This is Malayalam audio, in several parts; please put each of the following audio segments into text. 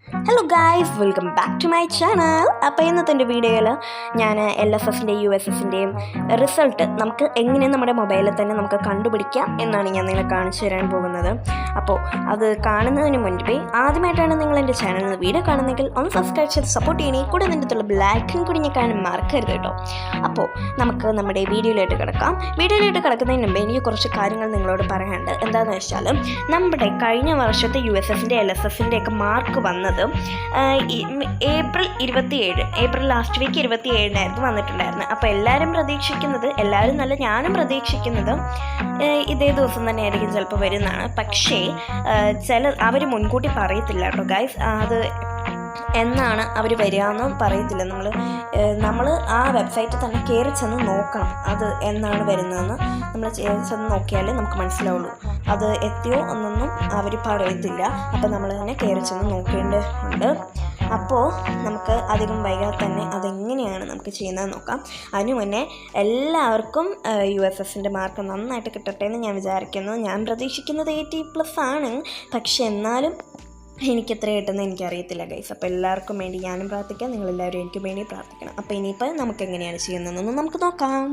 Hello guys, welcome back to my channel. അപ്പോൾ ഇന്നത്തെ എൻ്റെ വീഡിയോയിൽ ഞാൻ LSSൻ്റെയും USSൻ്റെയും റിസൾട്ട് നമുക്ക് എങ്ങനെ നമ്മുടെ മൊബൈലിൽ തന്നെ നമുക്ക് കണ്ടുപിടിക്കാം എന്നാണ് ഞാൻ നിങ്ങളെ കാണിച്ചു തരാൻ പോകുന്നത്. അപ്പോൾ അത് കാണുന്നതിന് മുൻപേ ആദ്യമായിട്ടാണ് നിങ്ങൾ എൻ്റെ ചാനലിൽ വീഡിയോ കാണുന്നെങ്കിൽ ഒന്ന് സബ്സ്ക്രൈബ് ചെയ്ത് സപ്പോർട്ട് ചെയ്യണേ. കൂടെ നിന്നിട്ടുള്ള ബ്ലാക്കും കൂടി ഞെക്കാൻ മറക്കരുത് കേട്ടോ. അപ്പോൾ നമുക്ക് നമ്മുടെ വീഡിയോയിലോട്ട് കിടക്കുന്നതിന് മുമ്പ് എനിക്ക് കുറച്ച് കാര്യങ്ങൾ നിങ്ങളോട് പറയാനുണ്ട്. എന്താണെന്ന് വെച്ചാൽ നമ്മുടെ കഴിഞ്ഞ വർഷത്തെ USSൻ്റെ LSSൻ്റെ ഒക്കെ മാർക്ക് വന്നത് ഏപ്രിൽ ലാസ്റ്റ് വീക്ക് 27 വന്നിട്ടുണ്ടായിരുന്നു. അപ്പോൾ ഞാനും പ്രതീക്ഷിക്കുന്നത് ഇതേ ദിവസം തന്നെ ആയിരിക്കും ചിലപ്പോൾ വരുന്നതാണ്. പക്ഷേ അവർ മുൻകൂട്ടി പറയത്തില്ല കേട്ടോ ഗൈസ്. അത് എന്നാണ് അവർ വരികയെന്ന് പറയത്തില്ല. നമ്മൾ ആ വെബ്സൈറ്റിൽ തന്നെ കയറി ചെന്ന് നോക്കണം അത് എന്നാണ് വരുന്നതെന്ന്. നമ്മൾ ചെന്ന് നോക്കിയാലേ നമുക്ക് മനസ്സിലാവുള്ളൂ. അത് എത്തിയോ എന്നൊന്നും അവർ പറയത്തില്ല. അപ്പോൾ നമ്മൾ തന്നെ കയറി ചെന്ന് നോക്കേണ്ടതുണ്ട്. അപ്പോൾ നമുക്ക് അധികം വൈകാതെ തന്നെ അതെങ്ങനെയാണ് നമുക്ക് ചെയ്യുന്നതെന്ന് നോക്കാം. അതിനു മുന്നേ എല്ലാവർക്കും USSൻ്റെ മാർക്ക് നന്നായിട്ട് കിട്ടട്ടെ എന്ന് ഞാൻ വിചാരിക്കുന്നു. ഞാൻ പ്രതീക്ഷിക്കുന്നത് 80+ ആണ്. പക്ഷെ എന്നാലും എനിക്കെത്ര കിട്ടുന്നത് എനിക്കറിയത്തില്ല ഗൈസ്. അപ്പോൾ എല്ലാവർക്കും വേണ്ടി ഞാനും പ്രാർത്ഥിക്കാം, നിങ്ങളെല്ലാവരും എനിക്ക് വേണ്ടി പ്രാർത്ഥിക്കണം. അപ്പോൾ ഇനിയിപ്പോൾ നമുക്ക് എങ്ങനെയാണ് ചെയ്യുന്നതെന്ന് നമുക്ക് നോക്കാം.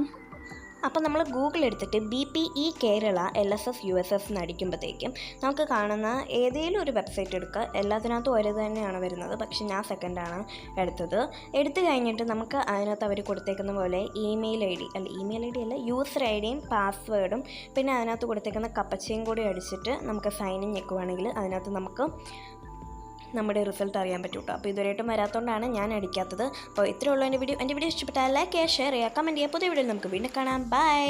അപ്പോൾ നമ്മൾ ഗൂഗിൾ എടുത്തിട്ട് BPE കേരള LSS USS എന്ന് അടിക്കുമ്പോഴത്തേക്കും നമുക്ക് കാണുന്ന ഏതെങ്കിലും ഒരു വെബ്സൈറ്റ് എടുക്കുക. എല്ലാത്തിനകത്തും ഒരേ തന്നെയാണ് വരുന്നത്. പക്ഷെ ഞാൻ സെക്കൻഡാണ് എടുത്തു കഴിഞ്ഞിട്ട് നമുക്ക് അതിനകത്ത് അവർ കൊടുത്തേക്കുന്ന പോലെ ഇമെയിൽ ഐ ഡി അല്ല യൂസർ ഐഡിയും പാസ്വേഡും പിന്നെ അതിനകത്ത് കൊടുത്തേക്കുന്ന കപ്പച്ചയും കൂടി അടിച്ചിട്ട് നമുക്ക് സൈൻ ഇൻ ഞെക്കുവാണെങ്കിൽ അതിനകത്ത് നമുക്ക് നമ്മുടെ റിസൾട്ട് അറിയാൻ പറ്റും കേട്ടോ. അപ്പോൾ ഇതുവരെയായിട്ടും വരാത്തതുകൊണ്ടാണ് ഞാൻ അടിക്കാത്തത്. അപ്പോൾ ഇത്രയേ ഉള്ളൂ എൻ്റെ വീഡിയോ ഇഷ്ടപ്പെട്ടാൽ ലൈക്ക് ചെയ്യുക, ഷെയർ ചെയ്യുക, കമൻറ്റ് ചെയ്യുക. പുതിയ വീഡിയോയിൽ നമുക്ക് വീണ്ടും കാണാം. ബൈ.